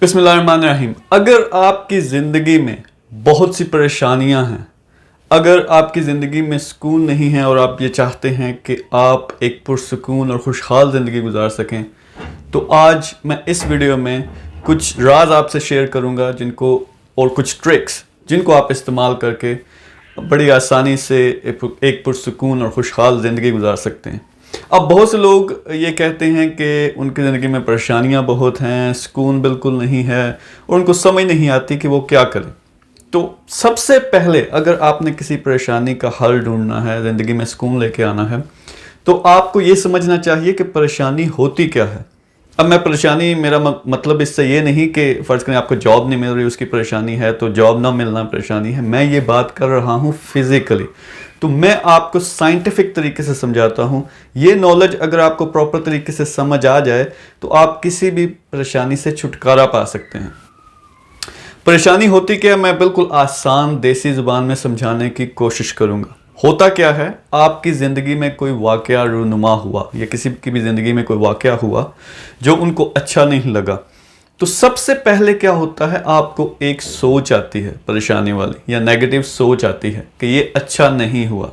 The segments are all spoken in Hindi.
बिस्मिल्लाहिर्रहमानिर्रहीम। अगर आपकी ज़िंदगी में बहुत सी परेशानियां हैं, अगर आपकी ज़िंदगी में सुकून नहीं है और आप ये चाहते हैं कि आप एक पुरसुकून और खुशहाल ज़िंदगी गुजार सकें, तो आज मैं इस वीडियो में कुछ राज आपसे शेयर करूंगा और कुछ ट्रिक्स जिनको आप इस्तेमाल करके बड़ी आसानी से एक पुरसुकून और खुशहाल ज़िंदगी गुजार सकते हैं। अब बहुत से लोग ये कहते हैं कि उनकी ज़िंदगी में परेशानियां बहुत हैं, सुकून बिल्कुल नहीं है और उनको समझ नहीं आती कि वो क्या करें। तो सबसे पहले अगर आपने किसी परेशानी का हल ढूंढना है, ज़िंदगी में सुकून लेके आना है, तो आपको ये समझना चाहिए कि परेशानी होती क्या है। अब मेरा मतलब इससे ये नहीं कि फ़र्ज़ करें आपको जॉब नहीं मिल रही उसकी परेशानी है, तो जॉब ना मिलना परेशानी है। मैं ये बात कर रहा हूँ फिज़िकली। तो मैं आपको साइंटिफिक तरीके से समझाता हूँ। ये नॉलेज अगर आपको प्रॉपर तरीके से समझ आ जाए तो आप किसी भी परेशानी से छुटकारा पा सकते हैं। परेशानी होती क्या, मैं बिल्कुल आसान देसी ज़ुबान में समझाने की कोशिश करूँगा। होता क्या है, आपकी ज़िंदगी में कोई वाक़या रूनुमा हुआ या किसी की भी ज़िंदगी में कोई वाक़या हुआ जो उनको अच्छा नहीं लगा, तो सबसे पहले क्या होता है, आपको एक सोच आती है परेशानी वाली या नेगेटिव सोच आती है कि ये अच्छा नहीं हुआ।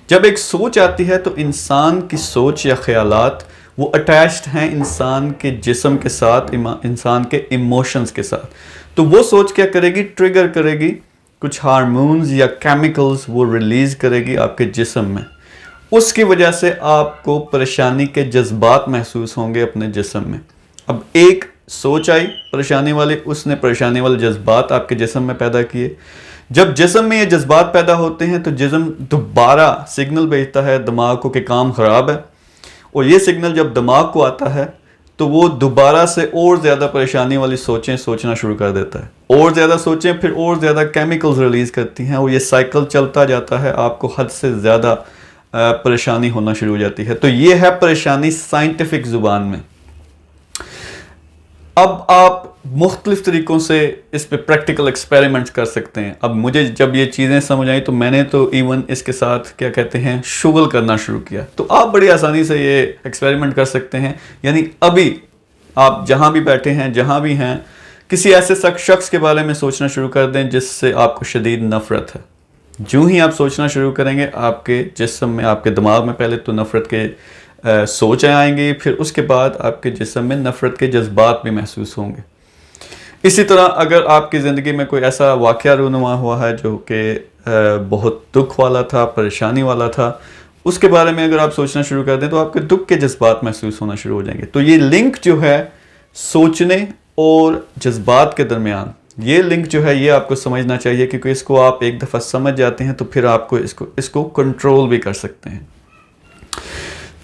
जब एक सोच आती है तो इंसान की सोच या ख्यालात वो अटैच्ड हैं इंसान के जिस्म के साथ, इंसान के इमोशंस के साथ। तो वो सोच क्या करेगी, ट्रिगर करेगी कुछ हार्मोन्स या केमिकल्स वो रिलीज़ करेगी आपके जिस्म में। उसकी वजह से आपको परेशानी के जज्बात महसूस होंगे अपने जिस्म में। अब एक सोच आई परेशानी वाली, उसने परेशानी वाले जज्बात आपके जिस्म में पैदा किए। जब जिस्म में ये जज्बात पैदा होते हैं तो जिस्म दोबारा सिग्नल भेजता है दिमाग को कि काम ख़राब है, और ये सिग्नल जब दिमाग को आता है तो वो दोबारा से और ज़्यादा परेशानी वाली सोचें सोचना शुरू कर देता है। और ज़्यादा सोचें फिर और ज़्यादा केमिकल्स रिलीज़ करती हैं और ये साइकिल चलता जाता है, आपको हद से ज़्यादा परेशानी होना शुरू हो जाती है। तो ये है परेशानी साइंटिफिक ज़ुबान में। अब आप मुख्तलिफ तरीक़ों से इस पे प्रैक्टिकल एक्सपेरिमेंट्स कर सकते हैं। अब मुझे जब ये चीज़ें समझ आई तो मैंने तो इवन इसके साथ क्या कहते हैं शुगल करना शुरू किया। तो आप बड़ी आसानी से ये एक्सपेरिमेंट कर सकते हैं। यानी अभी आप जहाँ भी बैठे हैं, जहाँ भी हैं, किसी ऐसे शख्स के बारे में सोचना शुरू कर दें जिससे आपको शदीद नफ़रत है। जो ही आप सोचना शुरू करेंगे आपके जिस्म में, आपके दिमाग में पहले तो नफ़रत के सोच आएंगी, फिर उसके बाद आपके जिस्म में नफ़रत के जज्बात भी महसूस होंगे। इसी तरह अगर आपकी ज़िंदगी में कोई ऐसा वाक़या रूनुमा हुआ है जो कि बहुत दुख वाला था, परेशानी वाला था, उसके बारे में अगर आप सोचना शुरू कर दें तो आपके दुख के जज्बात महसूस होना शुरू हो जाएंगे। तो ये लिंक जो है सोचने और जज्बात के दरमियान, ये लिंक जो है ये आपको समझना चाहिए, क्योंकि इसको आप एक दफ़ा समझ जाते हैं तो फिर आपको इसको कंट्रोल भी कर सकते हैं।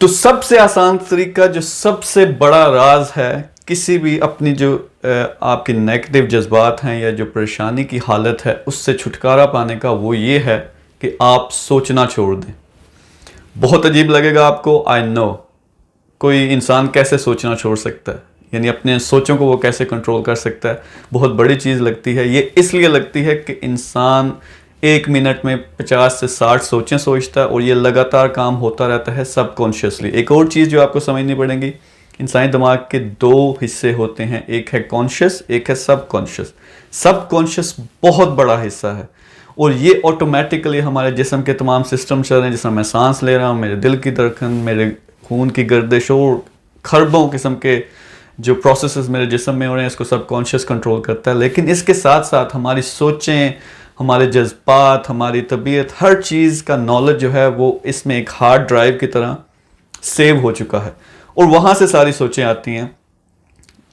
तो सबसे आसान तरीका, जो सबसे बड़ा राज है किसी भी अपनी जो आपके नेगेटिव जज्बात हैं या जो परेशानी की हालत है उससे छुटकारा पाने का, वो ये है कि आप सोचना छोड़ दें। बहुत अजीब लगेगा आपको, आई नो, कोई इंसान कैसे सोचना छोड़ सकता है, यानी अपने सोचों को वो कैसे कंट्रोल कर सकता है। बहुत बड़ी चीज़ लगती है। ये इसलिए लगती है कि इंसान 1 मिनट में 50 से 60 सोचें सोचता है और ये लगातार काम होता रहता है सबकॉन्शियसली। एक और चीज़ जो आपको समझनी पड़ेगी, इंसानी दिमाग के 2 हिस्से होते हैं, एक है कॉन्शियस, एक है सबकॉन्शियस। सबकॉन्शियस बहुत बड़ा हिस्सा है और ये ऑटोमेटिकली हमारे जिस्म के तमाम सिस्टम चल रहे हैं। जिसमें मैं सांस ले रहा हूँ, मेरे दिल की धड़कन, मेरे खून की गर्दिश और खरबों किस्म के जो प्रोसेसेस मेरे जिस्म में हो रहे हैं, इसको सबकॉन्शियस कंट्रोल करता है। लेकिन इसके साथ साथ हमारी सोचें, हमारे जज्बात, हमारी तबीयत, हर चीज़ का नॉलेज जो है वो इसमें एक हार्ड ड्राइव की तरह सेव हो चुका है और वहाँ से सारी सोचें आती हैं।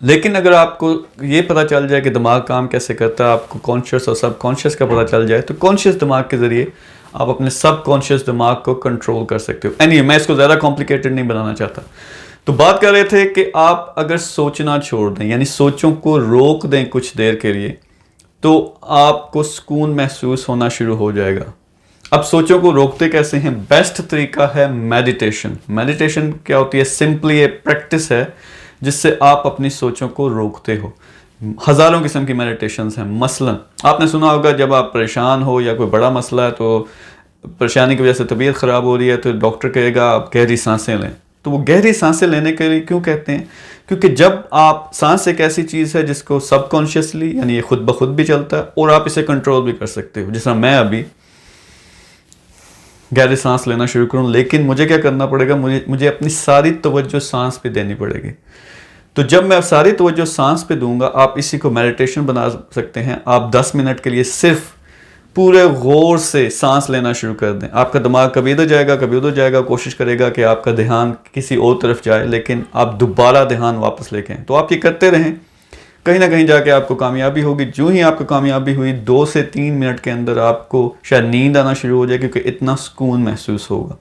लेकिन अगर आपको ये पता चल जाए कि दिमाग काम कैसे करता है, आपको कॉन्शियस और सबकॉन्शियस का पता चल जाए, तो कॉन्शियस दिमाग के ज़रिए आप अपने सबकॉन्शियस दिमाग को कंट्रोल कर सकते हो। एनीवे, मैं इसको ज़्यादा कॉम्प्लिकेटेड नहीं बनाना चाहता। तो बात कर रहे थे कि आप अगर सोचना छोड़ दें, यानी सोचों को रोक दें कुछ देर के लिए, तो आपको सुकून महसूस होना शुरू हो जाएगा। अब सोचों को रोकते कैसे हैं? बेस्ट तरीका है मेडिटेशन। मेडिटेशन क्या होती है? सिंपली ये प्रैक्टिस है जिससे आप अपनी सोचों को रोकते हो। हज़ारों किस्म की मेडिटेशंस हैं। मसलन आपने सुना होगा, जब आप परेशान हो या कोई बड़ा मसला है, तो परेशानी की वजह से तबीयत ख़राब हो रही है, तो डॉक्टर कहेगा आप गहरी सांसें लें। तो वो गहरी सांसें लेने के लिए क्यों कहते हैं? क्योंकि जब आप सांस एक ऐसी चीज़ है जिसको सबकॉन्शियसली यानी ये खुद ब खुद भी चलता है और आप इसे कंट्रोल भी कर सकते हो। जिस तरह मैं अभी गहरी सांस लेना शुरू करूं, लेकिन मुझे क्या करना पड़ेगा, मुझे अपनी सारी तवज्जो सांस पे देनी पड़ेगी। तो जब मैं सारी तवज्जो सांस पे दूंगा, आप इसी को मेडिटेशन बना सकते हैं। आप 10 मिनट के लिए सिर्फ पूरे गौर से सांस लेना शुरू कर दें। आपका दिमाग कभी इधर जाएगा कभी उधर जाएगा, कोशिश करेगा कि आपका ध्यान किसी और तरफ जाए, लेकिन आप दोबारा ध्यान वापस लेके आएं। तो आप ये करते रहें, कहीं ना कहीं जाके आपको कामयाबी होगी। जो ही आपको कामयाबी हुई 2 से 3 मिनट के अंदर आपको शायद नींद आना शुरू हो जाए, क्योंकि इतना सुकून महसूस होगा।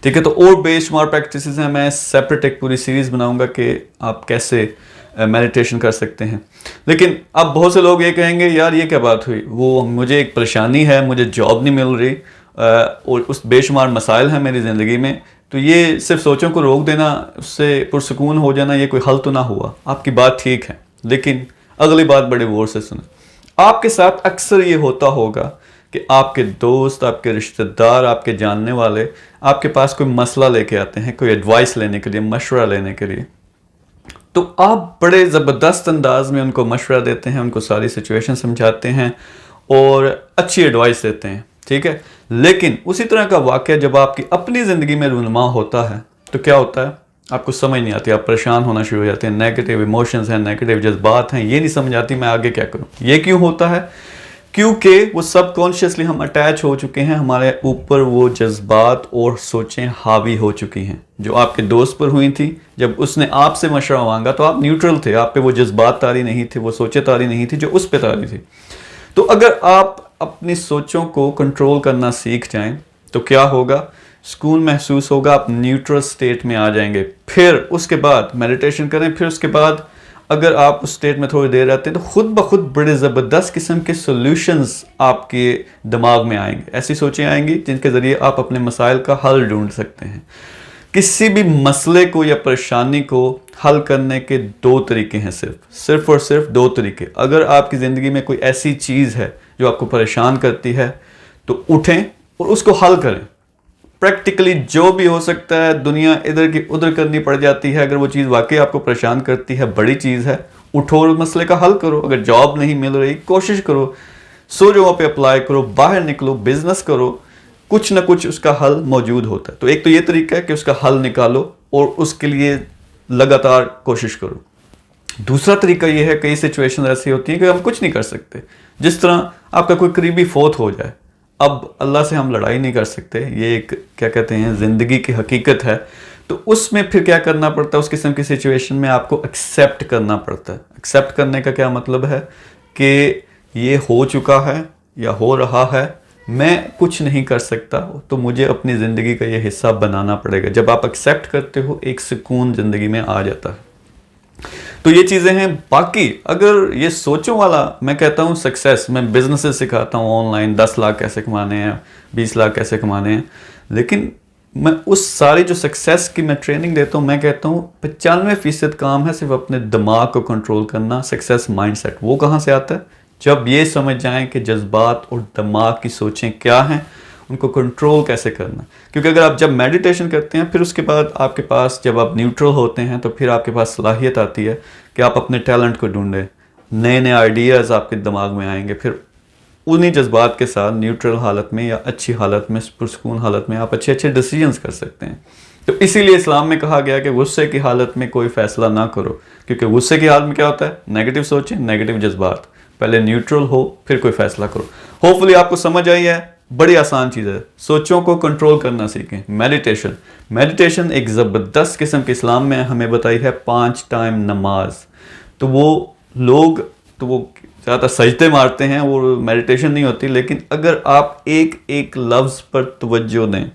ठीक है, तो और बेशुमार प्रैक्टिसेस हैं। मैं सेपरेट एक पूरी सीरीज बनाऊंगा कि आप कैसे मेडिटेशन कर सकते हैं। लेकिन अब बहुत से लोग ये कहेंगे, यार ये क्या बात हुई, वो मुझे एक परेशानी है, मुझे जॉब नहीं मिल रही और उस बेशुमार मसाइल हैं मेरी ज़िंदगी में, तो ये सिर्फ सोचों को रोक देना, उससे पुरसुकून हो जाना, ये कोई हल तो ना हुआ। आपकी बात ठीक है, लेकिन अगली बात बड़े गौर से सुने। आपके साथ अक्सर ये होता होगा कि आपके दोस्त, आपके रिश्तेदार, आपके जानने वाले आपके पास कोई मसला लेके आते हैं, कोई एडवाइस लेने के लिए, मशवरा लेने के लिए। तो आप बड़े ज़बरदस्त अंदाज में उनको मशवरा देते हैं, उनको सारी सिचुएशन समझाते हैं और अच्छी एडवाइस देते हैं। ठीक है, लेकिन उसी तरह का वाक़या जब आपकी अपनी ज़िंदगी में रूनुमा होता है तो क्या होता है, आपको समझ नहीं आती, आप परेशान होना शुरू हो जाते हैं। नेगेटिव इमोशंस हैं, नेगेटिव जज्बात हैं, ये नहीं समझ आती मैं आगे क्या करूं। ये क्यों होता है? क्योंकि वो सबकॉन्शियसली हम अटैच हो चुके हैं, हमारे ऊपर वो जज्बात और सोचें हावी हो चुकी हैं। जो आपके दोस्त पर हुई थी, जब उसने आपसे मशवरा मांगा तो आप न्यूट्रल थे, आप पे वो जज्बात तारी नहीं थे, वो सोचें तारी नहीं थी जो उस पे तारी थी। तो अगर आप अपनी सोचों को कंट्रोल करना सीख जाएं तो क्या होगा, सुकून महसूस होगा, आप न्यूट्रल स्टेट में आ जाएंगे। फिर उसके बाद मेडिटेशन करें, फिर उसके बाद अगर आप उस स्टेट में थोड़ी देर रहते हैं तो खुद ब खुद बड़े ज़बरदस्त किस्म के सॉल्यूशंस आपके दिमाग में आएंगे। ऐसी सोचें आएंगी जिनके ज़रिए आप अपने मसाइल का हल ढूंढ सकते हैं। किसी भी मसले को या परेशानी को हल करने के 2 तरीके हैं, सिर्फ और सिर्फ 2 तरीके। अगर आपकी ज़िंदगी में कोई ऐसी चीज़ है जो आपको परेशान करती है तो उठें और उसको हल करें। प्रैक्टिकली जो भी हो सकता है, दुनिया इधर की उधर करनी पड़ जाती है, अगर वो चीज़ वाकई आपको परेशान करती है, बड़ी चीज़ है, उठो और मसले का हल करो। अगर जॉब नहीं मिल रही, कोशिश करो, 100 जगहों पे अप्लाई करो, बाहर निकलो, बिजनेस करो, कुछ ना कुछ उसका हल मौजूद होता है। तो एक तो ये तरीका है कि उसका हल निकालो और उसके लिए लगातार कोशिश करो। दूसरा तरीका ये है, कई सिचुएशन ऐसी होती हैं कि हम कुछ नहीं कर सकते। जिस तरह आपका कोई करीबी फौत हो जाए, अब अल्लाह से हम लड़ाई नहीं कर सकते, ये एक क्या कहते हैं ज़िंदगी की हकीकत है। तो उसमें फिर क्या करना पड़ता है, उस किस्म की सिचुएशन में आपको एक्सेप्ट करना पड़ता है। एक्सेप्ट करने का क्या मतलब है कि ये हो चुका है या हो रहा है, मैं कुछ नहीं कर सकता, तो मुझे अपनी ज़िंदगी का ये हिस्सा बनाना पड़ेगा। जब आप एक्सेप्ट करते हो, एक सुकून ज़िंदगी में आ जाता है। तो ये चीज़ें हैं। बाकी अगर ये सोचों वाला, मैं कहता हूँ सक्सेस, मैं बिजनेसेस सिखाता हूँ ऑनलाइन, 10 लाख कैसे कमाने हैं, 20 लाख कैसे कमाने हैं, लेकिन मैं उस सारी जो सक्सेस की मैं ट्रेनिंग देता हूँ, मैं कहता हूँ 95% काम है सिर्फ अपने दिमाग को कंट्रोल करना। सक्सेस माइंडसेट वो कहाँ से आता है? जब ये समझ जाएं कि जज्बात और दिमाग की सोचें क्या हैं, उनको कंट्रोल कैसे करना। क्योंकि अगर आप जब मेडिटेशन करते हैं, फिर उसके बाद आपके पास, जब आप न्यूट्रल होते हैं, तो फिर आपके पास सलाहियत आती है कि आप अपने टैलेंट को ढूंढें, नए नए आइडियाज़ आपके दिमाग में आएंगे। फिर उन्हीं जज्बात के साथ न्यूट्रल हालत में या अच्छी हालत में, पुरसुकून हालत में आप अच्छे अच्छे डिसीजंस कर सकते हैं। तो इसीलिए इस्लाम में कहा गया कि गुस्से की हालत में कोई फैसला ना करो, क्योंकि गुस्से की हालत में क्या होता है, नेगेटिव सोचें, नेगेटिव जज्बात। पहले न्यूट्रल हो, फिर कोई फैसला करो। होपफुली आपको समझ आई है। बड़ी आसान चीज़ है, सोचों को कंट्रोल करना सीखें। मेडिटेशन एक ज़बरदस्त किस्म के इस्लाम में हमें बताई है 5 टाइम नमाज। तो वो लोग तो वो ज़्यादा सजदे मारते हैं, वो मेडिटेशन नहीं होती। लेकिन अगर आप एक एक लफ्ज़ पर तवज्जो दें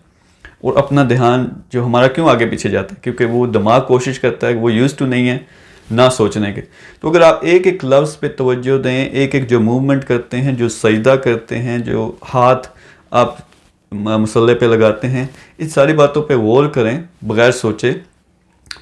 और अपना ध्यान, जो हमारा क्यों आगे पीछे जाता है, क्योंकि वो दिमाग कोशिश करता है, वो यूज़ टू नहीं है ना सोचने के। तो अगर आप एक एक लफ्ज़ पे तवज्जो दें, एक एक जो मूवमेंट करते हैं, जो सजदा करते हैं, जो हाथ आप मसल्ले पे लगाते हैं, इन सारी बातों पे गौर करें बगैर सोचे,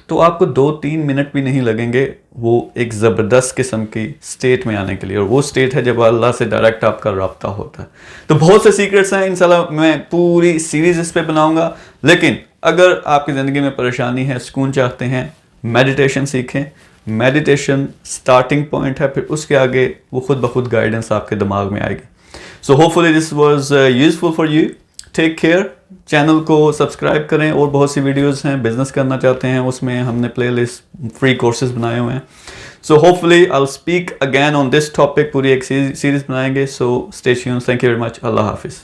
तो आपको 2-3 मिनट भी नहीं लगेंगे वो एक ज़बरदस्त किस्म की स्टेट में आने के लिए। और वो स्टेट है जब अल्लाह से डायरेक्ट आपका रब्ता होता है। तो बहुत से सीक्रेट्स हैं, इंशाल्लाह मैं पूरी सीरीज़ इस पे बनाऊंगा। लेकिन अगर आपकी ज़िंदगी में परेशानी है, सुकून चाहते हैं, मेडिटेशन सीखें। मेडिटेशन स्टार्टिंग पॉइंट है, फिर उसके आगे वो खुद ब खुद गाइडेंस आपके दिमाग में आएगी। So hopefully this was useful for you. Take care. Channel को सब्सक्राइब करें, और बहुत सी वीडियोस हैं, बिजनेस करना चाहते हैं उसमें हमने प्लेलिस्ट फ्री कोर्सेज बनाए हुए हैं। So hopefully I will speak again on this topic, पूरी एक सीरीज बनाएंगे। So stay tuned. Thank you very much. Allah हाफिज़।